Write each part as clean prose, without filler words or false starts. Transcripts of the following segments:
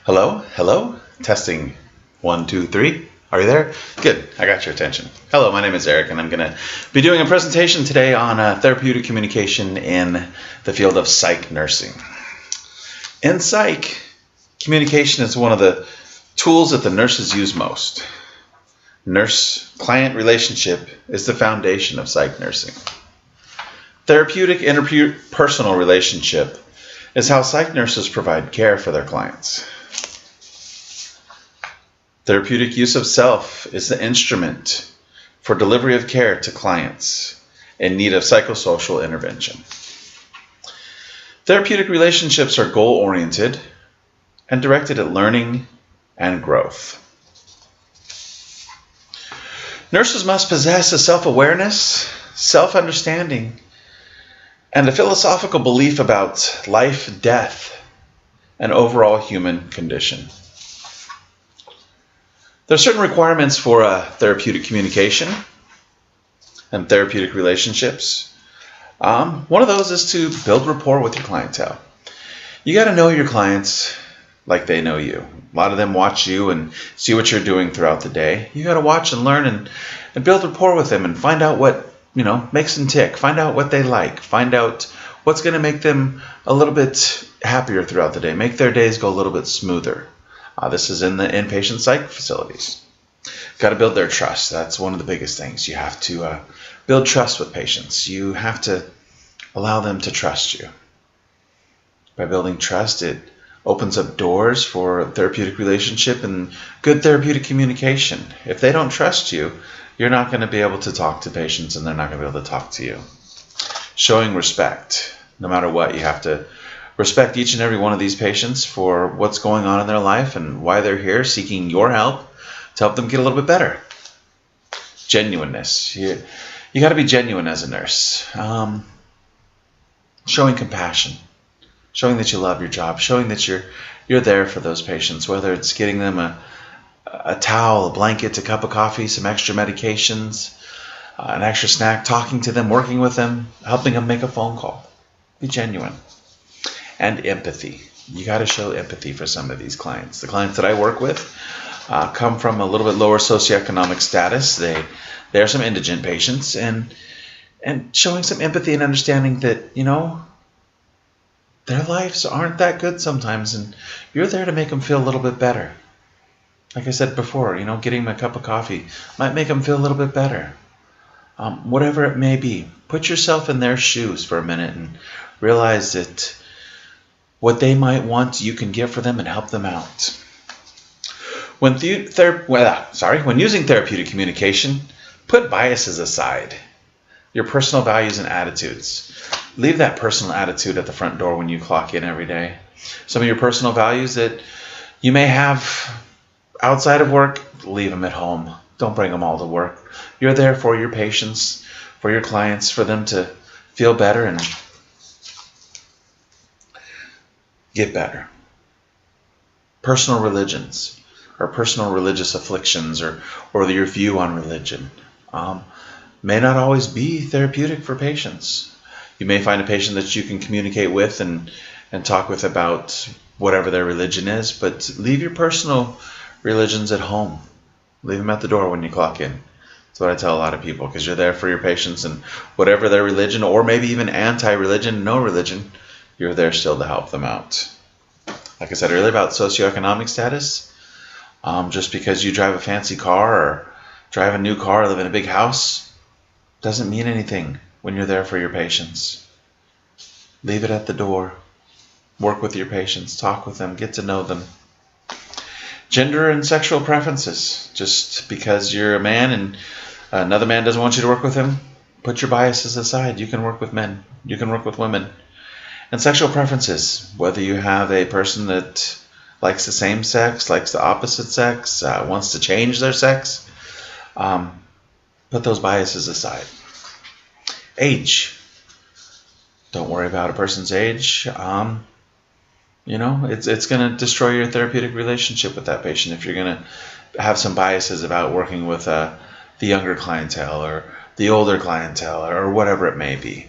Hello? Hello? Testing. 1, 2, 3. Are you there? Good. I got your attention. Hello, my name is Eric, and I'm going to be doing a presentation today on therapeutic communication in the field of psych nursing. In psych, communication is one of the tools that the nurses use most. Nurse-client relationship is the foundation of psych nursing. Therapeutic interpersonal relationship is how psych nurses provide care for their clients. Therapeutic use of self is the instrument for delivery of care to clients in need of psychosocial intervention. Therapeutic relationships are goal-oriented and directed at learning and growth. Nurses must possess a self-awareness, self-understanding, and a philosophical belief about life, death, and overall human condition. There are certain requirements for therapeutic communication and therapeutic relationships. One of those is to build rapport with your clientele. You got to know your clients like they know you. A lot of them watch you and see what you're doing throughout the day. You got to watch and learn and build rapport with them and find out what makes them tick. Find out what they like. Find out what's going to make them a little bit happier throughout the day. Make their days go a little bit smoother. This is in the inpatient psych facilities. Got to build their trust. That's one of the biggest things. You have to build trust with patients. You have to allow them to trust you. By building trust, it opens up doors for therapeutic relationship and good therapeutic communication. If they don't trust you, you're not going to be able to talk to patients and they're not going to be able to talk to you. Showing respect. No matter what, you have to respect each and every one of these patients for what's going on in their life and why they're here seeking your help to help them get a little bit better. Genuineness. You got to be genuine as a nurse. Showing compassion. Showing that you love your job. Showing that you're there for those patients, whether it's getting them a towel, a blanket, a cup of coffee, some extra medications, an extra snack, talking to them, working with them, helping them make a phone call. Be genuine. And empathy. You got to show empathy for some of these clients. The clients that I work with come from a little bit lower socioeconomic status. They're some indigent patients, and showing some empathy and understanding that, their lives aren't that good sometimes, and you're there to make them feel a little bit better. Like I said before, getting them a cup of coffee might make them feel a little bit better. Whatever it may be, put yourself in their shoes for a minute and realize that what they might want, you can get for them and help them out. When using therapeutic communication, put biases aside. Your personal values and attitudes. Leave that personal attitude at the front door when you clock in every day. Some of your personal values that you may have outside of work, leave them at home. Don't bring them all to work. You're there for your patients, for your clients, for them to feel better and get better. Personal religions or personal religious afflictions or your view on religion may not always be therapeutic for patients. You may find a patient that you can communicate with and talk with about whatever their religion is, but leave your personal religions at home. Leave them at the door when you clock in. That's what I tell a lot of people, because you're there for your patients, and whatever their religion, or maybe even anti-religion, no religion, you're there still to help them out. Like I said earlier about socioeconomic status, just because you drive a fancy car or drive a new car or live in a big house doesn't mean anything when you're there for your patients. Leave it at the door. Work with your patients. Talk with them. Get to know them. Gender and sexual preferences. Just because you're a man and another man doesn't want you to work with him, put your biases aside. You can work with men. You can work with women. And sexual preferences. Whether you have a person that likes the same sex, likes the opposite sex, wants to change their sex, put those biases aside. Age. Don't worry about a person's age. It's going to destroy your therapeutic relationship with that patient if you're going to have some biases about working with the younger clientele or the older clientele or whatever it may be.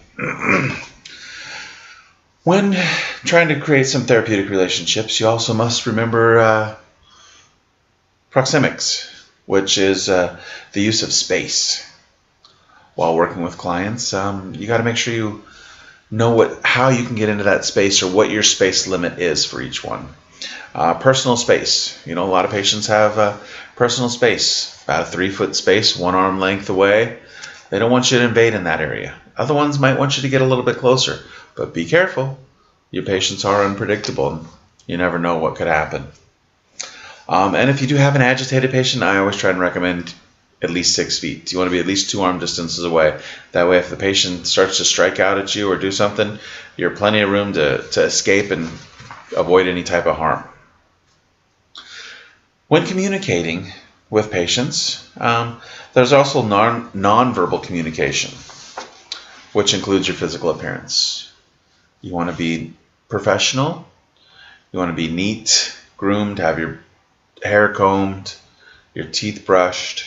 When trying to create some therapeutic relationships, you also must remember proxemics, which is the use of space. While working with clients, you got to make sure you know how you can get into that space or what your space limit is for each one. Personal space. A lot of patients have personal space, about a 3-foot space, 1 arm length away. They don't want you to invade in that area. Other ones might want you to get a little bit closer, but be careful. Your patients are unpredictable. You never know what could happen. And if you do have an agitated patient, I always try and recommend at least 6 feet. You want to be at least 2 arm distances away. That way, if the patient starts to strike out at you or do something, you're plenty of room to escape and avoid any type of harm. When communicating with patients, there's also non-verbal communication, which includes your physical appearance. You want to be professional. You want to be neat, groomed, have your hair combed, your teeth brushed.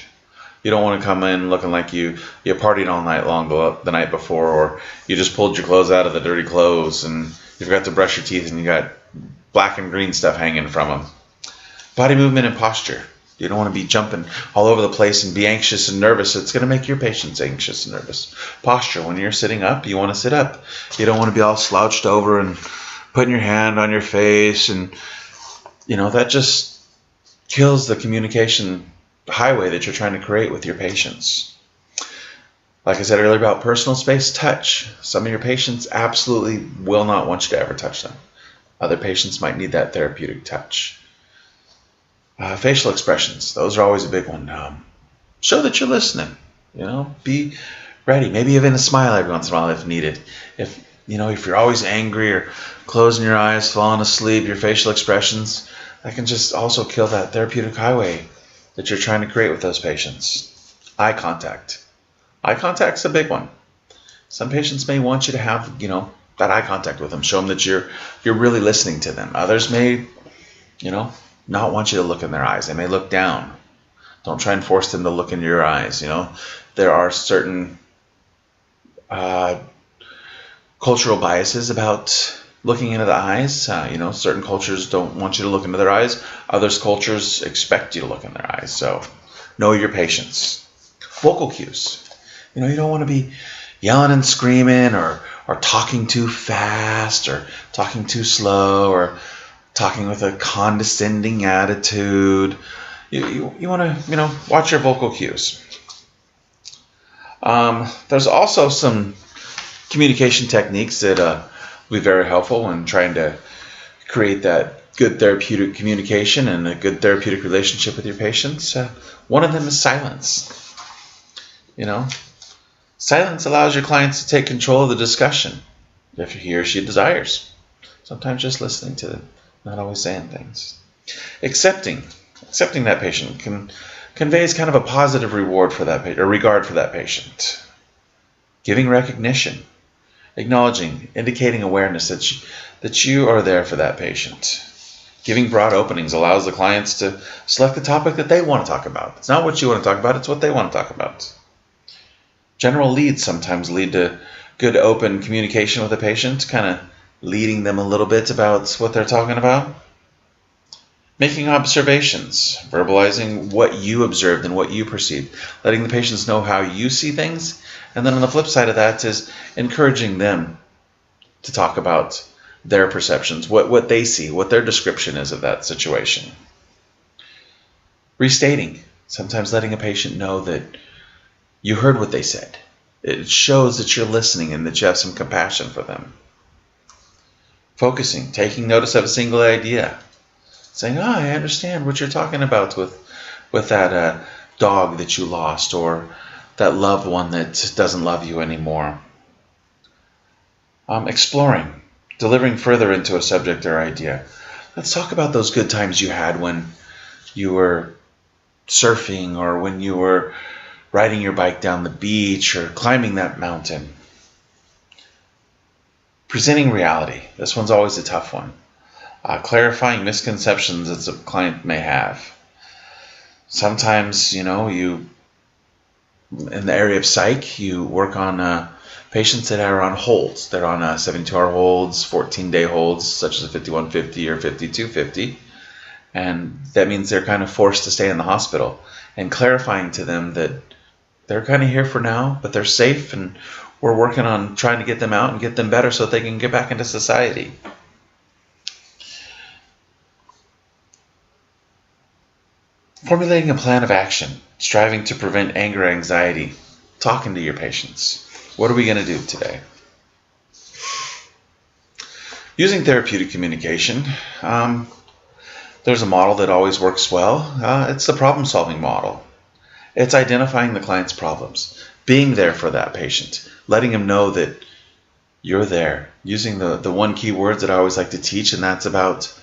You don't want to come in looking like you partied all night long the night before, or you just pulled your clothes out of the dirty clothes and you forgot to brush your teeth and you got black and green stuff hanging from them. Body movement and posture. You don't want to be jumping all over the place and be anxious and nervous. It's going to make your patients anxious and nervous. Posture. When you're sitting up, you want to sit up. You don't want to be all slouched over and putting your hand on your face. And, that just kills the communication highway that you're trying to create with your patients. Like I said earlier about personal space, touch. Some of your patients absolutely will not want you to ever touch them. Other patients might need that therapeutic touch. Facial expressions, those are always a big one. Show that you're listening. Be ready. Maybe even a smile every once in a while if needed. If you're always angry or closing your eyes, falling asleep, your facial expressions, that can just also kill that therapeutic highway that you're trying to create with those patients. Eye contact. Eye contact's a big one. Some patients may want you to have, that eye contact with them. Show them that you're really listening to them. Others may, not want you to look in their eyes. They may look down. Don't try and force them to look in your eyes. There are certain cultural biases about looking into the eyes. Certain cultures don't want you to look into their eyes. Others cultures expect you to look in their eyes. So know your patients. Vocal cues. You don't want to be yelling and screaming or talking too fast or talking too slow or talking with a condescending attitude. You want to, watch your vocal cues. There's also some communication techniques that will be very helpful when trying to create that good therapeutic communication and a good therapeutic relationship with your patients. One of them is silence. Silence allows your clients to take control of the discussion if he or she desires. Sometimes just listening to them, not always saying things. Accepting that patient conveys kind of a positive reward for that patient, or regard for that patient. Giving recognition, acknowledging, indicating awareness that you are there for that patient. Giving broad openings allows the clients to select the topic that they want to talk about. It's not what you want to talk about, it's what they want to talk about. General leads sometimes lead to good open communication with a patient, kind of leading them a little bit about what they're talking about. Making observations, verbalizing what you observed and what you perceived, letting the patients know how you see things. And then on the flip side of that is encouraging them to talk about their perceptions, what they see, what their description is of that situation. Restating, sometimes letting a patient know that you heard what they said. It shows that you're listening and that you have some compassion for them. Focusing, taking notice of a single idea. Saying, I understand what you're talking about with that dog that you lost or that loved one that doesn't love you anymore. Exploring, delivering further into a subject or idea. Let's talk about those good times you had when you were surfing or when you were riding your bike down the beach or climbing that mountain. Presenting reality. This one's always a tough one. Clarifying misconceptions that the client may have. Sometimes, you in the area of psych, you work on Patients that are on holds, they're on 72-hour holds, 14-day holds, such as a 5150 or 5250, and that means they're kind of forced to stay in the hospital, and clarifying to them that they're kind of here for now, but they're safe, and we're working on trying to get them out and get them better so that they can get back into society. Formulating a plan of action, striving to prevent anger, anxiety, talking to your patients. What are we going to do today? Using therapeutic communication, there's a model that always works well. It's the problem-solving model. It's identifying the client's problems, being there for that patient, letting them know that you're there, using the one key words that I always like to teach, and that's about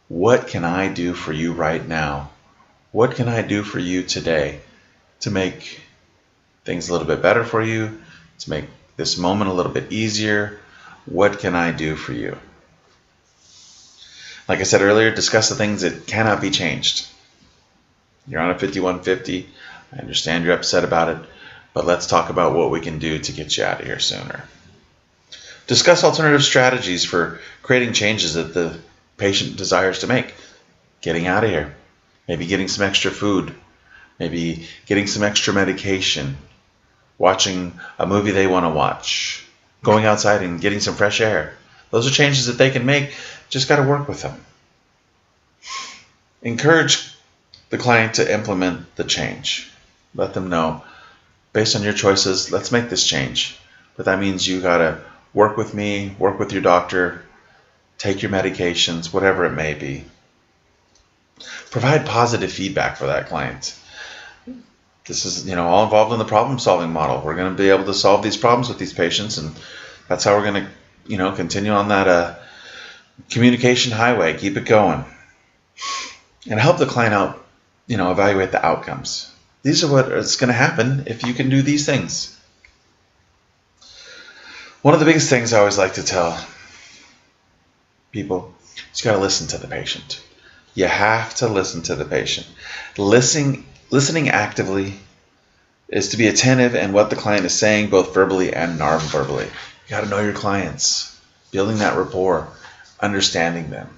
what can I do for you right now? What can I do for you today to make things a little bit better for you, to make this moment a little bit easier? What can I do for you? Like I said earlier, discuss the things that cannot be changed. You're on a 5150. I understand you're upset about it, but let's talk about what we can do to get you out of here sooner. Discuss alternative strategies for creating changes that the patient desires to make. Getting out of here. Maybe getting some extra food. Maybe getting some extra medication. Watching a movie they want to watch. Going outside and getting some fresh air. Those are changes that they can make. Just got to work with them. Encourage the client to implement the change. Let them know, based on your choices, let's make this change. But that means you got to work with me, work with your doctor, take your medications, whatever it may be. Provide positive feedback for that client. This is, all involved in the problem-solving model. We're going to be able to solve these problems with these patients, and that's how we're going to, continue on that communication highway. Keep it going, and help the client out. Evaluate the outcomes. These are what is going to happen if you can do these things. One of the biggest things I always like to tell people is you got to listen to the patient. You have to listen to the patient. Listening actively is to be attentive in what the client is saying, both verbally and non-verbally. You got to know your clients, building that rapport, understanding them.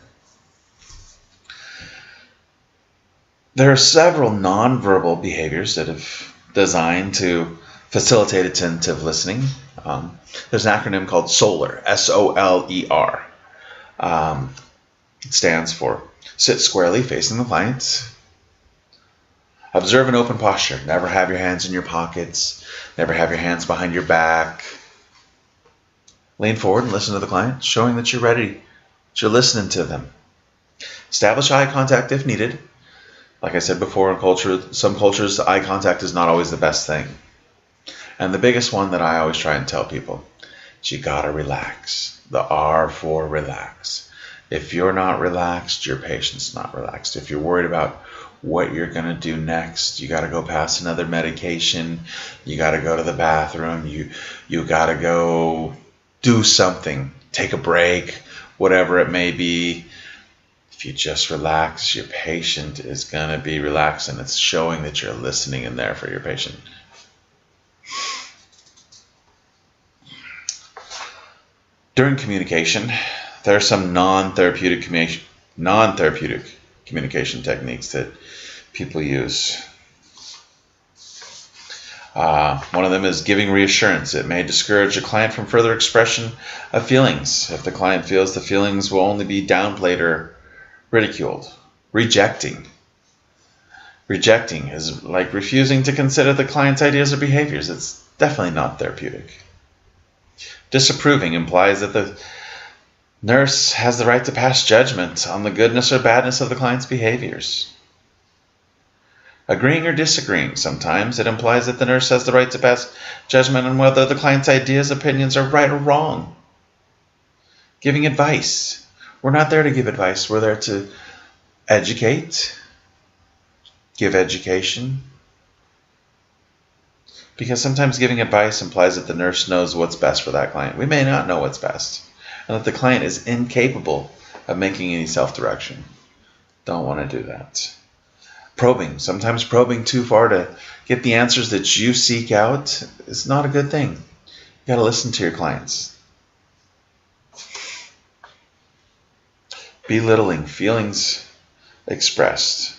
There are several nonverbal behaviors that have designed to facilitate attentive listening. There's an acronym called SOLER, S-O-L-E-R. It stands for sit squarely facing the client. Observe an open posture. Never have your hands in your pockets. Never have your hands behind your back. Lean forward and listen to the client, showing that you're ready, that you're listening to them. Establish eye contact if needed. Like I said before, in some cultures, eye contact is not always the best thing. And the biggest one that I always try and tell people is you gotta relax. The R for relax. If you're not relaxed, your patient's not relaxed. If you're worried about what you're gonna do next, you gotta go past another medication, you gotta go to the bathroom, you gotta go do something, take a break, whatever it may be. If you just relax, your patient is going to be relaxed, and it's showing that you're listening in there for your patient. During communication, there are some non-therapeutic communication techniques that people use. One of them is giving reassurance. It may discourage a client from further expression of feelings if the client feels the feelings will only be downplayed or ridiculed. Rejecting is like refusing to consider the client's ideas or behaviors. It's definitely not therapeutic. Disapproving implies that the nurse has the right to pass judgment on the goodness or badness of the client's behaviors. Agreeing or disagreeing, sometimes it implies that the nurse has the right to pass judgment on whether the client's ideas, opinions are right or wrong. Giving advice. We're not there to give advice. We're there to educate, give education. Because sometimes giving advice implies that the nurse knows what's best for that client. We may not know what's best, and that the client is incapable of making any self-direction. Don't want to do that. Probing. Sometimes probing too far to get the answers that you seek out is not a good thing. got to listen to your clients. Belittling feelings expressed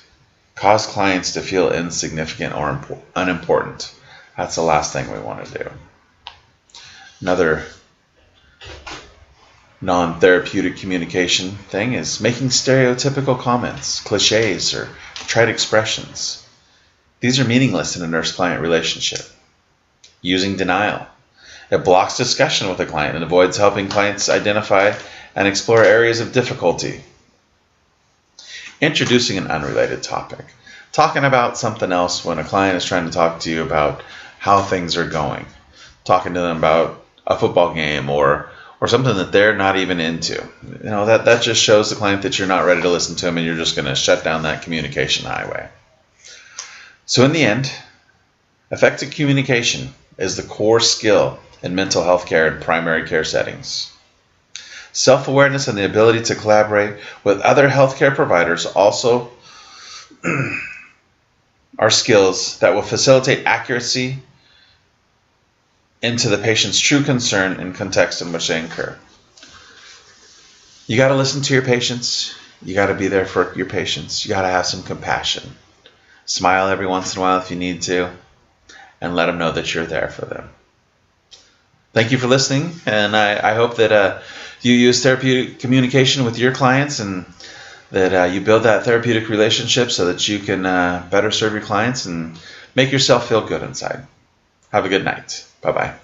cause clients to feel insignificant or unimportant. That's the last thing we want to do. Another non-therapeutic communication thing is making stereotypical comments, cliches, or trite expressions. These are meaningless in a nurse-client relationship. Using denial. It blocks discussion with a client and avoids helping clients identify and explore areas of difficulty. Introducing an unrelated topic. Talking about something else when a client is trying to talk to you about how things are going. Talking to them about a football game or something that they're not even into. That just shows the client that you're not ready to listen to them and you're just going to shut down that communication highway. So in the end, effective communication is the core skill in mental health care and primary care settings. Self-awareness and the ability to collaborate with other healthcare providers also are skills that will facilitate accuracy into the patient's true concern and context in which they incur. You got to listen to your patients. You got to be there for your patients. You got to have some compassion. Smile every once in a while if you need to, and let them know that you're there for them. Thank you for listening, and I hope that you use therapeutic communication with your clients and that you build that therapeutic relationship so that you can better serve your clients and make yourself feel good inside. Have a good night. Bye-bye.